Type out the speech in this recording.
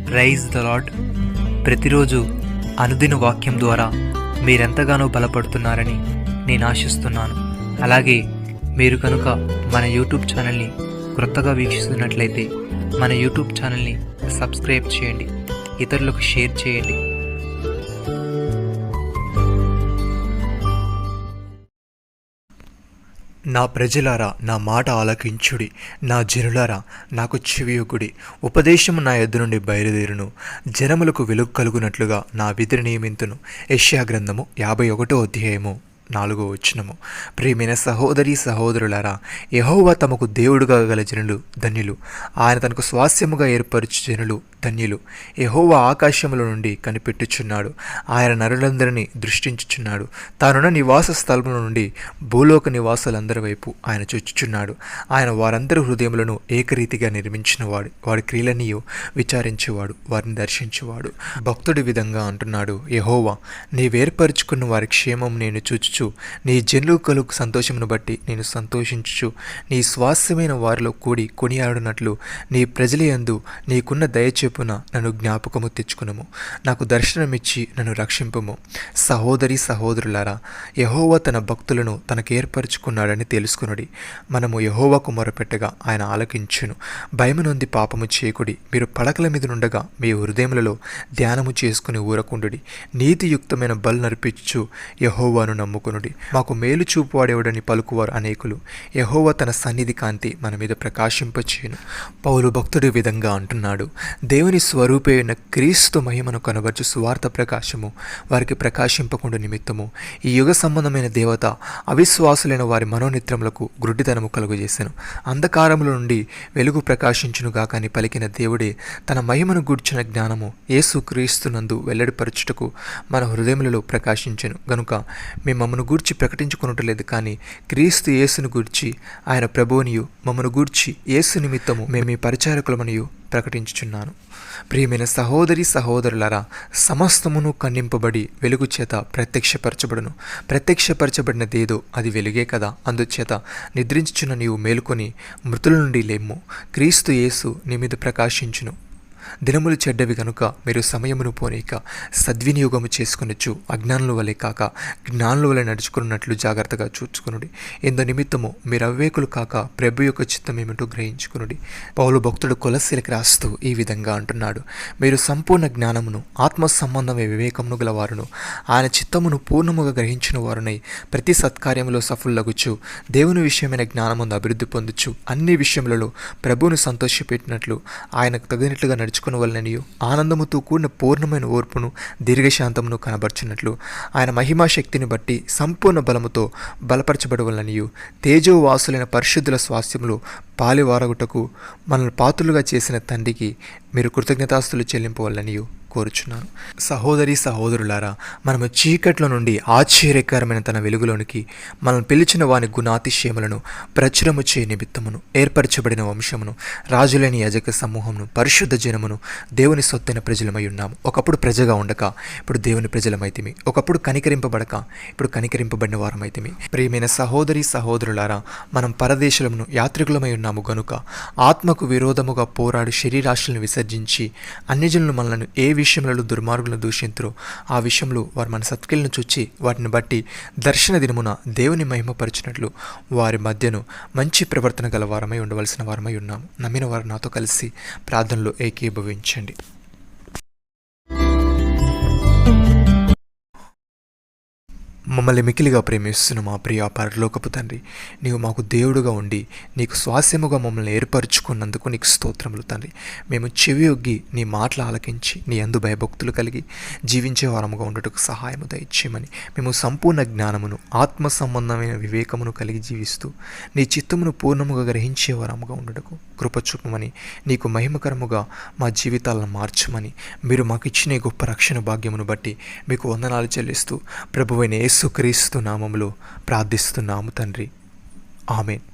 Praise the lord. ప్రతిరోజు అనుదిన వాక్యం ద్వారా మీరెంతగానో బలపడుతున్నారని నేను ఆశిస్తున్నాను. అలాగే మీరు కనుక మన యూట్యూబ్ ఛానల్ని క్రొత్తగా వీక్షిస్తున్నట్లయితే మన యూట్యూబ్ ఛానల్ని సబ్స్క్రైబ్ చేయండి, ఇతరులకు షేర్ చేయండి. నా ప్రజలారా, నా మాట ఆలకించుడి, నా జనులారా నాకు చెవియొగ్గుడి. ఉపదేశము నా యొద్ద నుండి బయలుదేరును, జనములకు వెలుగు కలుగునట్లుగా నా విధిని నియమింతును. యెషయా గ్రంథము 51వ అధ్యాయము 4వ వచనము. ప్రియమైన సహోదరి సహోదరులారా, యెహోవా తమకు దేవుడుగా గల జనులు ధన్యులు, ఆయన తనకు స్వాస్యముగా ఏర్పరచు జనులు ధన్యులు. యెహోవా ఆకాశముల నుండి కనిపెట్టుచున్నాడు, ఆయన నరులందరినీ దృష్టించుచున్నాడు. తానున్న నివాస స్థలముల నుండి భూలోక నివాసులందరి వైపు ఆయన చూచుచున్నాడు. ఆయన వారందరి హృదయములను ఏకరీతిగా నిర్మించినవాడు, వాడి క్రియలనియు విచారించేవాడు, వారిని దర్శించేవాడు. భక్తుడి విధంగా అంటున్నాడు, యెహోవా నీవేర్పరచుకున్న వారి క్షేమం నేను చూచుచు, నీ జనులు కలుగు సంతోషమును బట్టి నేను సంతోషించుచు, నీ స్వాస్థ్యమైన వారిలో కూడి కొనియాడునట్లు నీ ప్రజలయందు నీకున్న దయచేపున నన్ను జ్ఞాపకము తెచ్చుకునము. నాకు దర్శనమిచ్చి నన్ను రక్షింపము. సహోదరి సహోదరులారా, యెహోవా తన భక్తులను తనకు ఏర్పరచుకున్నాడని తెలుసుకునుడి. మనము యెహోవాకు మొరపెట్టగా ఆయన ఆలకించును. భయము నొంది పాపము చేయకుడి. మీరు పడకల మీద నుండగా మీ హృదయములలో ధ్యానము చేసుకుని ఊరకుండుడి. నీతియుక్తమైన బలు నర్పించు యెహోవాను నమ్ముకునుడి. మాకు మేలు చూపువాడేవాడని పలుకువారు అనేకులు. యెహోవా తన సన్నిధి కాంతి మన మీద ప్రకాశింపచేయును. పౌలు భక్తుడి విధంగా అంటున్నాడు, దేవుని స్వరూపైన క్రీస్తు మహిమను కనబర్చు సువార్త ప్రకాశము వారికి ప్రకాశింపకుండా నిమిత్తము ఈ యుగ సంబంధమైన దేవత అవిశ్వాసులైన వారి మనోనిత్రములకు గ్రుడ్డితనము కలుగజేసెను. అంధకారముల నుండి వెలుగు ప్రకాశించునుగాక అని పలికిన దేవుడే తన మహిమను గూర్చిన జ్ఞానము యేసు క్రీస్తునందు వెల్లడిపరచుటకు మన హృదయములలో ప్రకాశించెను. గనుక మేము మమ్మను గూర్చి ప్రకటించుకునట్లేదు, కానీ క్రీస్తు యేసును గూర్చి ఆయన ప్రభువునియు మమ్మను గూర్చి యేసు నిమిత్తము మేము ఈ పరిచారకులమనియు ప్రకటించుచున్నాను. ప్రియమైన సహోదరి సహోదరులారా, సమస్తమును ఖండింపబడి వెలుగు చేత ప్రత్యక్షపరచబడును. ప్రత్యక్షపరచబడినదేదో అది వెలుగే కదా. అందుచేత నిద్రించుచున్న నీవు మేలుకొని మృతుల నుండి లేమ్ము, క్రీస్తు యేసు నీ మీద ప్రకాశించును. దినములు చెడ్డవి గనుక మీరు సమయమును పోనీక సద్వినియోగము చేసుకొనొచ్చు. అజ్ఞానుల వలె కాక జ్ఞానుల వలె నడుచుకున్నట్లు జాగ్రత్తగా చూచుకునుడి. ఇందు నిమిత్తము మీరు అవివేకులు కాక ప్రభు యొక్క చిత్తం ఏమిటో గ్రహించుకునుడి. పౌలు భక్తుడు కొలస్సీలకు రాస్తూ ఈ విధంగా అంటున్నాడు, మీరు సంపూర్ణ జ్ఞానమును ఆత్మ సంబంధమైన వివేకమును గలవారును ఆయన చిత్తమును పూర్ణముగా గ్రహించిన వారునై ప్రతి సత్కార్యములో సఫలులగుచు దేవుని విషయమైన జ్ఞానమును అభివృద్ధి పొందుచు అన్ని విషయములలో ప్రభువును సంతోషపెట్టినట్లు ఆయనకు తగినట్లుగా నడుచుకుని వలననియు ఆనందముతో కూడిన పూర్ణమైన ఓర్పును దీర్ఘశాంతమును కనబర్చినట్లు ఆయన మహిమా శక్తిని బట్టి సంపూర్ణ బలముతో బలపరచబడవలనియు తేజోవాసులైన పరిశుద్ధుల స్వాస్థ్యములో పాలివారగుటకు మనల్ని పాత్రులుగా చేసిన తండ్రికి మీరు కృతజ్ఞతాస్తులు చెల్లింపవలనియు కోరుచున్నాను. సహోదరి సహోదరులారా, మనము చీకట్లో నుండి ఆశ్చర్యకరమైన తన వెలుగులోనికి మనల్ని పిలిచిన వాని గుణాతిశయములను ప్రచురము చే నిమిత్తమును ఏర్పరచబడిన వంశమును రాజులేని యాజక సమూహమును పరిశుద్ధ జనమును దేవుని సొత్తైన ప్రజలమై ఉన్నాము. ఒకప్పుడు ప్రజగా ఉండక ఇప్పుడు దేవుని ప్రజలమైతిమి, ఒకప్పుడు కనికరింపబడక ఇప్పుడు కనికరింపబడిన వారమైతిమి. ప్రియమైన సహోదరి సహోదరులారా, మనం పరదేశమును యాత్రికులమై ఉన్నాము గనుక ఆత్మకు విరోధముగా పోరాడి శరీరాశలను విసర్జించి అన్యజనులు మనలను ఏ విషయంలో దుర్మార్గులను దూషింతురో ఆ విషయంలో వారు మన సత్క్రియలను చూచి వాటిని బట్టి దర్శన దినమున దేవుని మహిమపరచినట్లు వారి మధ్యను మంచి ప్రవర్తన గల వారమై ఉండవలసిన వారమై ఉన్నాము. నమ్మిన వారు నాతో కలిసి ప్రార్థనలో ఏకీభవించండి. మమ్మల్ని మికిలిగా ప్రేమిస్తున్న మా ప్రియ పరలోకపు తండ్రి, నీవు మాకు దేవుడుగా ఉండి నీకు స్వాస్యముగా మమ్మల్ని ఏర్పరచుకున్నందుకు నీకు స్తోత్రములు తండ్రి. మేము చెవియొగ్గి నీ మాటలు ఆలకించి నీ యందు భయభక్తులు కలిగి జీవించే వారముగా ఉండటకు సహాయము దయచేయమని మేము సంపూర్ణ జ్ఞానమును ఆత్మ సంబంధమైన వివేకమును కలిగి జీవిస్తూ నీ చిత్తమును పూర్ణముగా గ్రహించే వారముగా ఉండటకు కృప చూపమని, నీకు మహిమకరముగా మా జీవితాలను మార్చమని మీరు మాకు ఇచ్చిన గొప్ప రక్షణ భాగ్యమును బట్టి మీకు వందనాలు చెల్లిస్తూ ప్రభువైన యేసుక్రీస్తు నామములో ప్రార్థిస్తున్నాము తండ్రి. ఆమేన్.